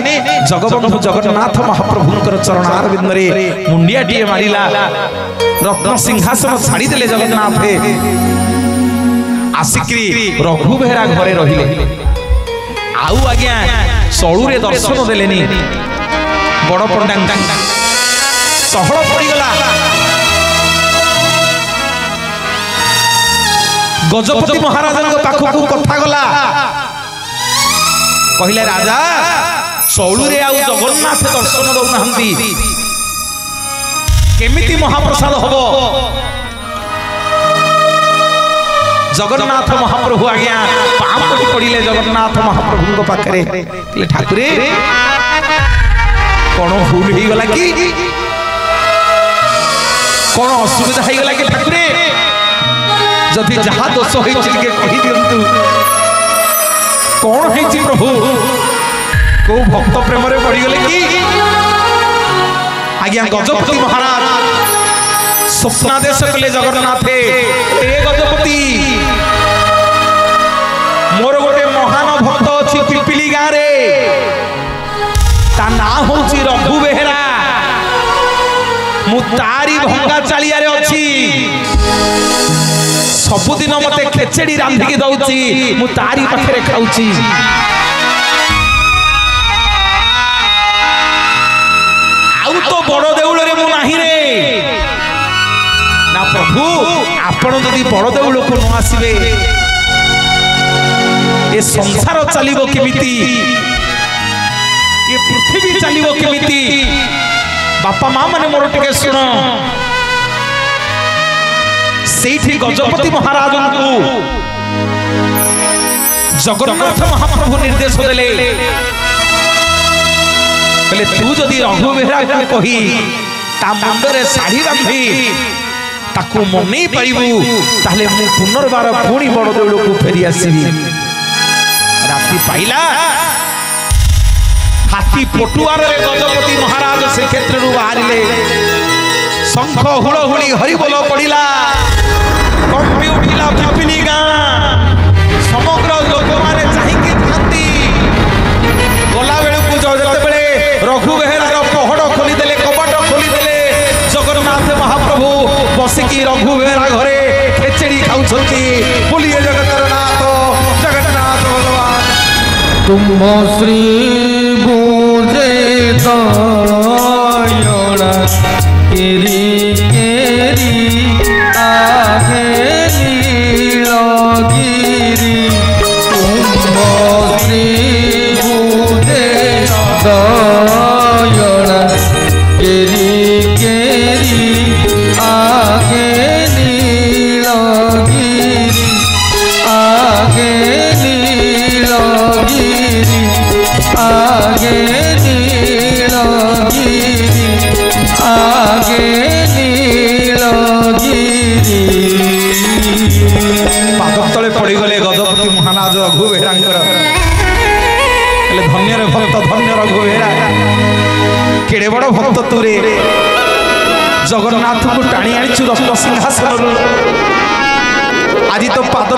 जगबंधु जगन्नाथ महाप्रभु चरण अरविंद रे मुंडिया टिए मारिला रत्न सिंहासन छाड़ी देले जगन्नाथ आसिक्री रघु बेहरा घरे रहिले आउ आज्ञा सळु रे दर्शन देलेनी बड़ पंडा सहळ पड़ी गला गजपति महाराज पाखकू कथा गला कहले राजा सौलू रे आउ जगन्नाथ दर्शन दौनाहंती केमिति महाप्रसाद हबो जगन्नाथ महाप्रभु आज्ञा पापटी पड़िले जगन्नाथ महाप्रभु पाखरे कहले ठाकुरे कोन भूल ही गला कि कोन असुविधा ही गला कि ठाकुरे जदि जहा दोष होइछि के कहि दियंतु कौन है प्रभु को भक्त प्रेम रे पड़ी गले कि आज्ञा गजपति महाराज स्वप्नादेश कले जगन्नाथ ए गजपति मोर गोटे महान भक्त अछि पिपिली गाँ रे ता ना होछि रघु बेहरा मु तारी भंगा चालिया रे अछि सबुदिन मते खेचेड़ी रांधिकी दउची मु तारी पाखरे खाउची आउ तो बड़ देउल रे मु नाही रे ना प्रभु आपण जदि बड़ देउल को न आसीबे ए संसार चलिबो केमिति ये पृथ्वी चलिबो केमिति बापा मां माने मोर टिके सुनो सेठी गजपति महाराज को जगन्नाथ महाप्रभु निर्देश देले कहले तू जदि रघु बेहरा को कही ता मुंडरे साड़ी बांधी ताकू मनै पाइबू ताहले मु पुनर्बार पुणी बड़ देउल को फेरी आसीबी राति पाइला हाथी पटुआर रे गजपति महाराज से क्षेत्र रु बाहरिले शंख हुलहुली हरिबोल पड़िला कंपी उठिला पिपिली गां समग्र लोक माने चाहिके थांती गला बेलू को जते बेले रघु बेहरार पहड़ खोली देले कपाट खोली देले जगन्नाथ महाप्रभु बसिकी रघु बेहरा घरे खेचड़ी खाउछंती बोलिए जगतर नाथ जगन्नाथ भगवान तुम श्री बूझे दयरा केरी केरी आगे नीलगिरी तुम श्री बूझे दयरा केरी केरी आगे नीलगिरी आगे नीलगिरी आगे नीलगिरी आगे नीलगिरी पाद तले पड़ी गले गजपति महाराज रघु बेहरांकर धन्य रे भक्त धन्य रघु बेहरा केड़े बड़ भक्त तू रे जगन्नाथ को टाणी आनी रत्न सिंहासन आज तो पाद